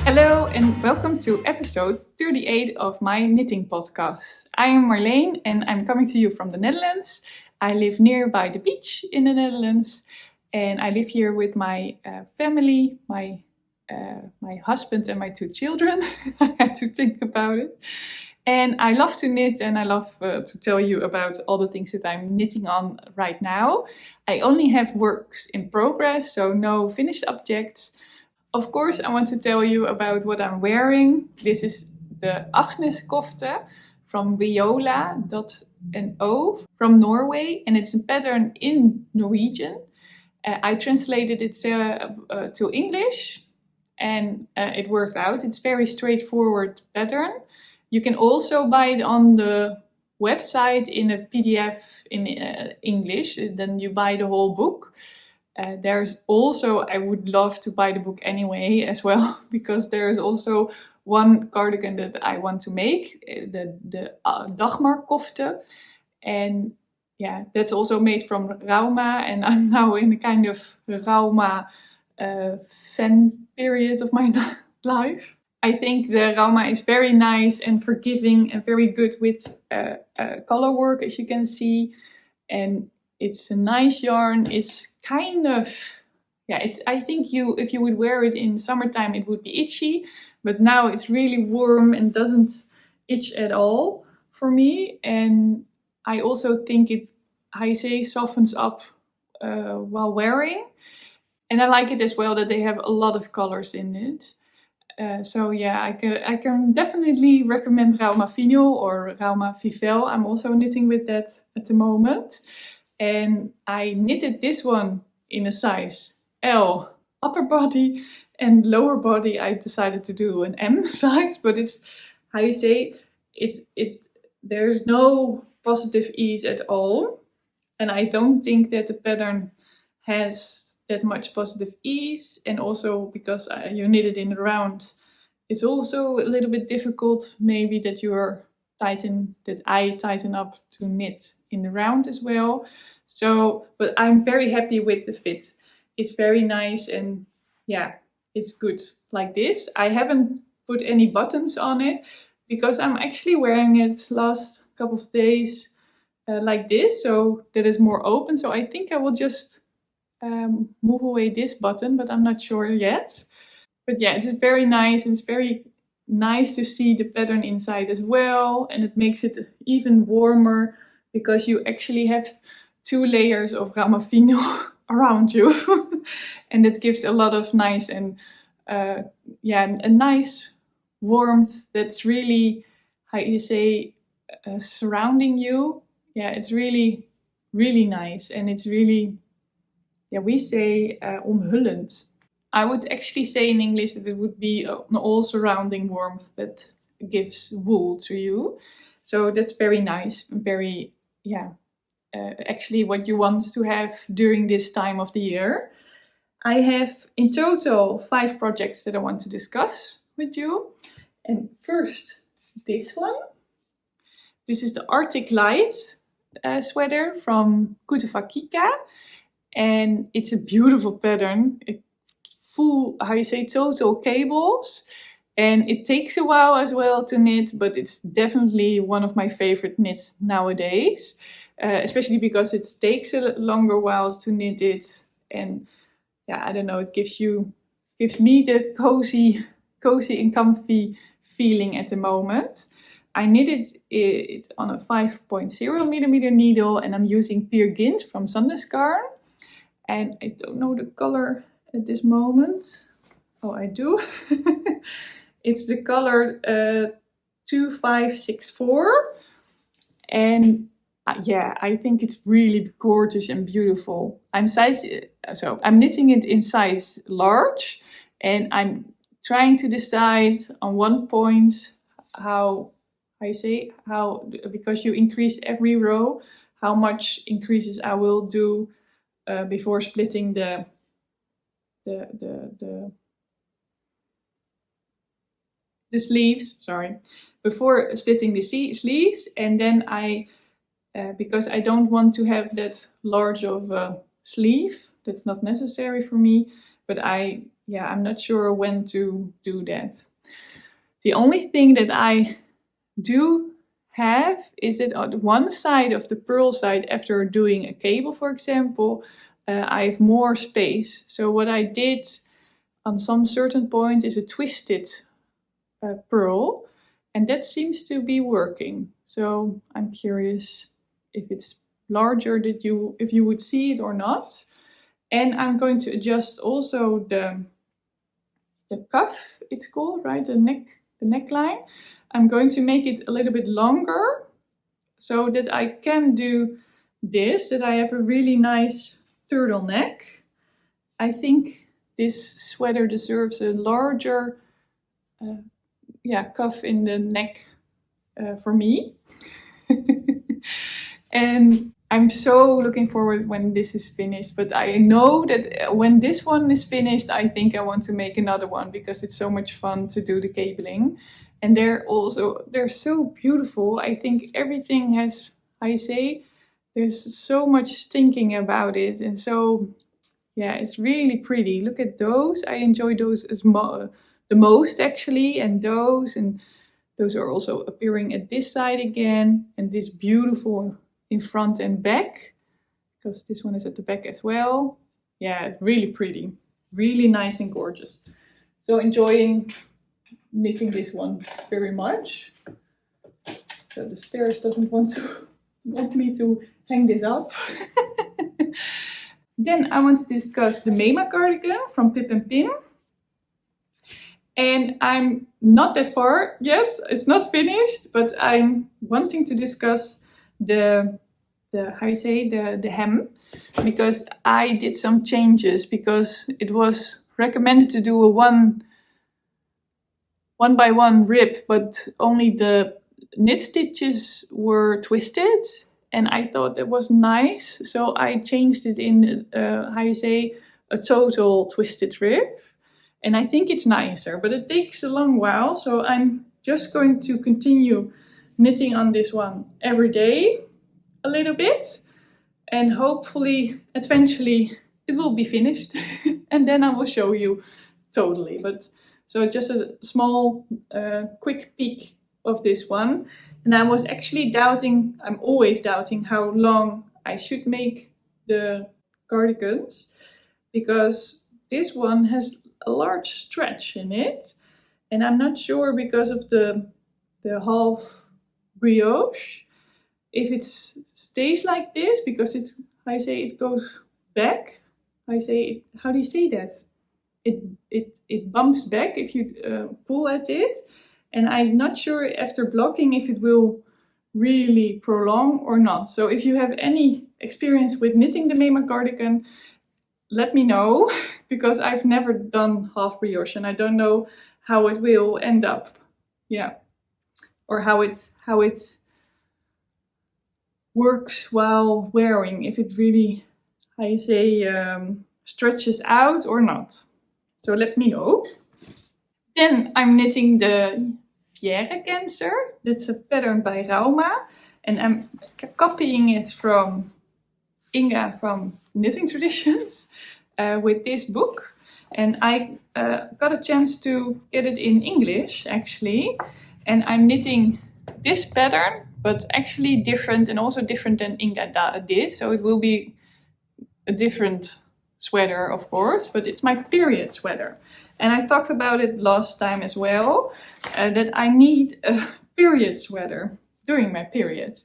Hello and welcome to episode 38 of my knitting podcast. I am Marleen and I'm coming to you from the Netherlands. I live nearby the beach in the Netherlands and I live here with my family, my husband and my 2 children. I had to think about it. And I love to knit and I love to tell you about all the things that I'm knitting on right now. I only have works in progress, so no finished objects. Of course, I want to tell you about what I'm wearing. This is the Agnes Kofte from Viola.no from Norway, and it's a pattern in Norwegian. I translated it to English, and it worked out. It's very straightforward pattern. You can also buy it on the website in a PDF in English. Then you buy the whole book. There's also, I would love to buy the book anyway as well, because there's also one cardigan that I want to make, the Maema Kofte. And yeah, that's also made from Rauma, and I'm now in a kind of Rauma fan period of my life. I think the Rauma is very nice and forgiving and very good with color work, as you can see. And it's a nice yarn. It's kind of, I think if you would wear it in summertime, it would be itchy. But now it's really warm and doesn't itch at all for me. And I also think it, softens up while wearing. And I like it as well that they have a lot of colors in it. I can definitely recommend Rauma Fino or Rauma Vivel. I'm also knitting with that at the moment. And I knitted this one in a size L upper body, and lower body I decided to do an M size, but it's, there's no positive ease at all. And I don't think that the pattern has that much positive ease, and also because you knit it in the round, it's also a little bit difficult maybe that I tighten up to knit in the round as well. So, but I'm very happy with the fit. It's very nice, and yeah, it's good like this. I haven't put any buttons on it because I'm actually wearing it last couple of days like this, so that is more open. So I think I will just move away this button, but I'm not sure yet. But yeah, it's very nice. It's very nice to see the pattern inside as well, and it makes it even warmer because you actually have 2 layers of Rauma Fino around you, and it gives a lot of nice and a nice warmth that's really surrounding you. Yeah, it's really, really nice, and it's really, we say omhullend. I would actually say in English that it would be an all-surrounding warmth that gives wool to you. So that's very nice and very, actually what you want to have during this time of the year. I have in total 5 projects that I want to discuss with you. And first, this one. This is the Arctic Light sweater from Kutuvakika. And it's a beautiful pattern. Full, total cables. And it takes a while as well to knit, but it's definitely one of my favorite knits nowadays. Especially because it takes a longer while to knit it. And I don't know, it gives me the cozy and comfy feeling at the moment. I knitted it on a 5.0 millimeter needle, and I'm using Fjære Genser from Sandnesgarn. And I don't know the color at this moment. Oh, I do. It's the color 2564. And I think it's really gorgeous and beautiful. I'm knitting it in size large, and I'm trying to decide on one point because you increase every row, how much increases I will do before splitting the sleeves. Sorry, before splitting the sleeves, and then because I don't want to have that large of a sleeve, that's not necessary for me. but I'm not sure when to do that. The only thing that I do have is that on one side of the purl side, after doing a cable, for example, I have more space. So what I did on some certain points is a twisted purl, and that seems to be working. So I'm curious if it's larger, if you would see it or not. And I'm going to adjust also the cuff, it's called, right? The neckline. I'm going to make it a little bit longer so that I can do this, that I have a really nice turtleneck. I think this sweater deserves a larger cuff in the neck for me. And I'm so looking forward when this is finished, but I know that when this one is finished, I think I want to make another one because it's so much fun to do the cabling. And they're so beautiful. I think everything has, there's so much thinking about it. And so, it's really pretty. Look at those. I enjoy those the most actually. And those are also appearing at this side again. And this beautiful in front and back, because this one is at the back as well. Yeah, it's really pretty. Really nice and gorgeous. So enjoying knitting this one very much. So the stairs doesn't want me to hang this up. Then I want to discuss the Maema Cardigan from Pip and Pin. And I'm not that far yet, it's not finished, but I'm wanting to discuss the hem, because I did some changes, because it was recommended to do a one by one rip, but only the knit stitches were twisted, and I thought it was nice, so I changed it in a total twisted rip, and I think it's nicer, but it takes a long while, so I'm just going to continue knitting on this one every day a little bit, and hopefully eventually it will be finished and then I will show you totally. But so just a small quick peek of this one, and I was actually doubting, I'm always doubting how long I should make the cardigans, because this one has a large stretch in it, and I'm not sure, because of the half brioche, if it stays like this, because it goes back. How do you say that? It bumps back if you pull at it, and I'm not sure after blocking if it will really prolong or not. So if you have any experience with knitting the Maema cardigan, let me know, because I've never done half brioche and I don't know how it will end up. Or how it works while wearing, if it really, stretches out or not. So let me know. Then I'm knitting the Fjaere Genser. That's a pattern by Rauma, and I'm copying it from Inga from Knitting Traditions with this book. And I got a chance to get it in English actually, and I'm knitting this pattern, but actually different, and also different than Inga did. So it will be a different sweater, of course, but it's my period sweater. And I talked about it last time as well, that I need a period sweater during my period,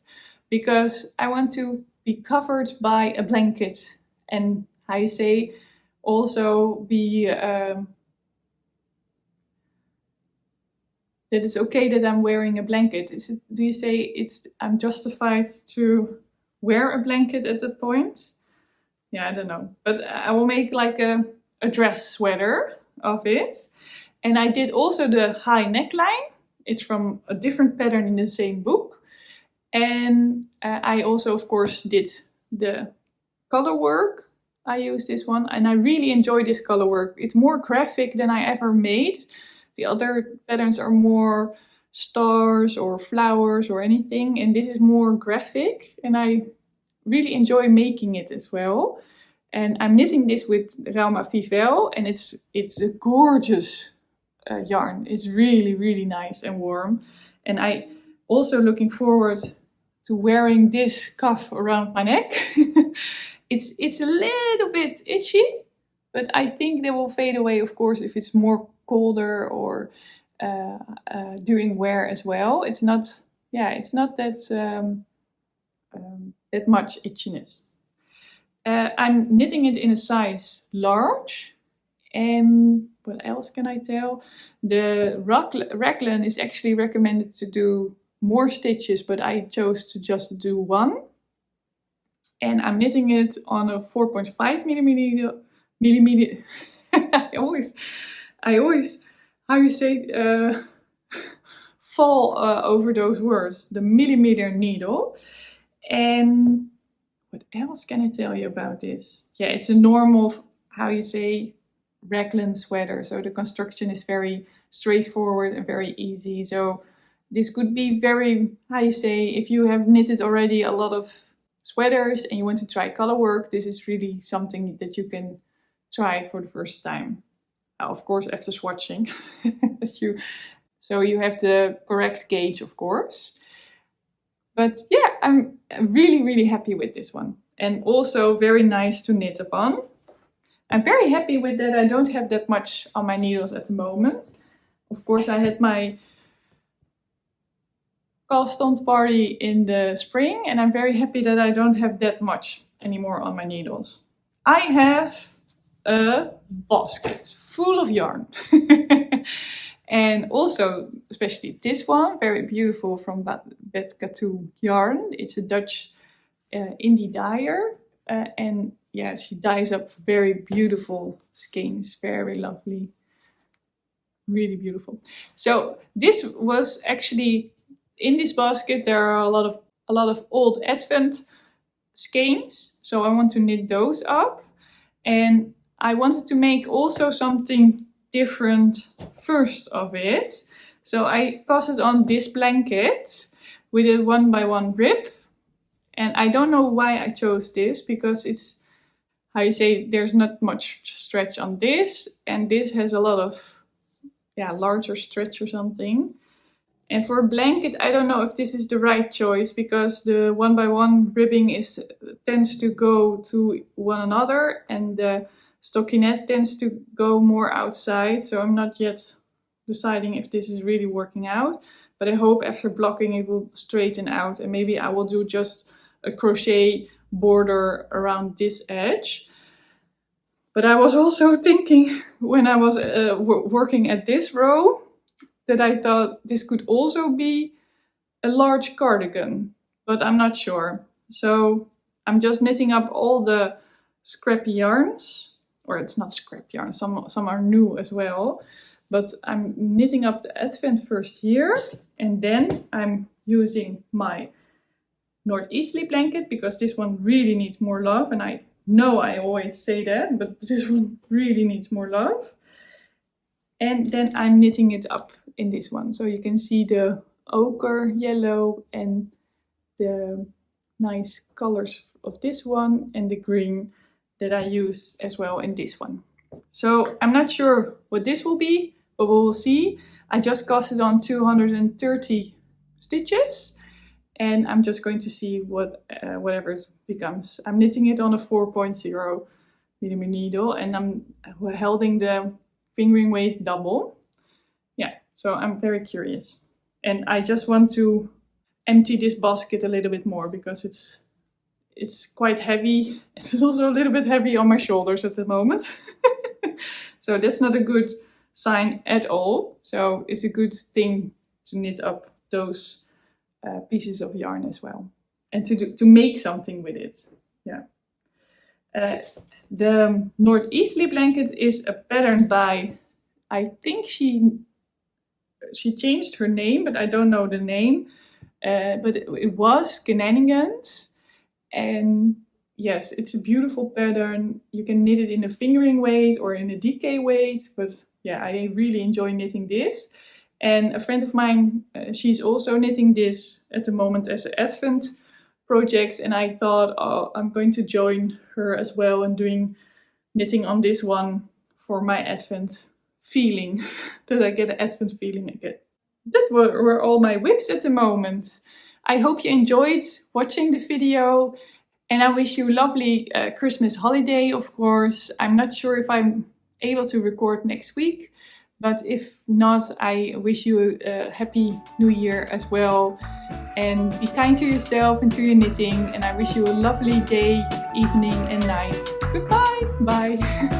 because I want to be covered by a blanket, and also be that it's okay that I'm wearing a blanket. Do you say I'm justified to wear a blanket at that point? Yeah, I don't know. But I will make like a dress sweater of it. And I did also the high neckline. It's from a different pattern in the same book. And I also, of course, did the color work. I used this one, and I really enjoy this color work. It's more graphic than I ever made. The other patterns are more stars or flowers or anything, and this is more graphic, and I really enjoy making it as well. And I'm knitting this with Rauma Vivel, and it's a gorgeous yarn. It's really, really nice and warm. And I also looking forward to wearing this cuff around my neck. It's a little bit itchy, but I think they will fade away, of course, if it's more colder or during wear as well. It's not that that much itchiness. I'm knitting it in a size large. And what else can I tell? The raglan is actually recommended to do more stitches, but I chose to just do one. And I'm knitting it on a 4.5 millimeter. I always, how you say, fall over those words. The millimeter needle. And what else can I tell you about this? Yeah, it's a normal, how you say, raglan sweater. So the construction is very straightforward and very easy. So this could be very, how you say, if you have knitted already a lot of sweaters and you want to try color work, this is really something that you can try for the first time. Of course, after swatching. So you have the correct gauge, of course. But yeah, I'm really, really happy with this one. And also very nice to knit upon. I'm very happy with that. I don't have that much on my needles at the moment. Of course, I had my cast on party in the spring, and I'm very happy that I don't have that much anymore on my needles. I have a basket full of yarn. And also, especially this one, very beautiful from Bet Katoe yarn. It's a Dutch indie dyer. And yeah, she dyes up very beautiful skeins. Very lovely. Really beautiful. So this was actually, in this basket, there are a lot of old Advent skeins. So I want to knit those up. And I wanted to make also something different first of it. So I cast it on this blanket with a 1x1 rib. And I don't know why I chose this, because it's, how you say, there's not much stretch on this. And this has a lot of, larger stretch or something. And for a blanket, I don't know if this is the right choice, because the 1x1 ribbing tends to go to one another, and the stockinette tends to go more outside. So I'm not yet deciding if this is really working out, but I hope after blocking it will straighten out, and maybe I will do just a crochet border around this edge. But I was also thinking, when I was working at this row, that I thought this could also be a large cardigan, but I'm not sure. So I'm just knitting up all the scrappy yarns, or it's not scrap yarn, some are new as well. But I'm knitting up the Advent first here, and then I'm using my Northeasterly blanket, because this one really needs more love, and I know I always say that, but this one really needs more love. And then I'm knitting it up in this one. So you can see the ochre yellow and the nice colors of this one, and the green that I use as well in this one. So I'm not sure what this will be, but we will see. I just cast it on 230 stitches, and I'm just going to see whatever it becomes. I'm knitting it on a 4.0 millimeter needle, and I'm holding the fingering weight double. Yeah, so I'm very curious. And I just want to empty this basket a little bit more, because it's quite heavy. It's also a little bit heavy on my shoulders at the moment. So that's not a good sign at all. So it's a good thing to knit up those pieces of yarn as well, and to make something with it. Yeah. The Northeasterly blanket is a pattern by, I think she changed her name, but I don't know the name. But it was Genanigans. And yes, it's a beautiful pattern. You can knit it in a fingering weight or in a DK weight, but yeah, I really enjoy knitting this. And a friend of mine, she's also knitting this at the moment as an Advent projects, and I thought, oh, I'm going to join her as well and doing knitting on this one for my Advent feeling. That I get an Advent feeling again. That were all my whips at the moment. I hope you enjoyed watching the video, and I wish you a lovely Christmas holiday, of course. I'm not sure if I'm able to record next week, but if not, I wish you a happy new year as well. And be kind to yourself and to your knitting, and I wish you a lovely day, evening and night. Goodbye! Bye!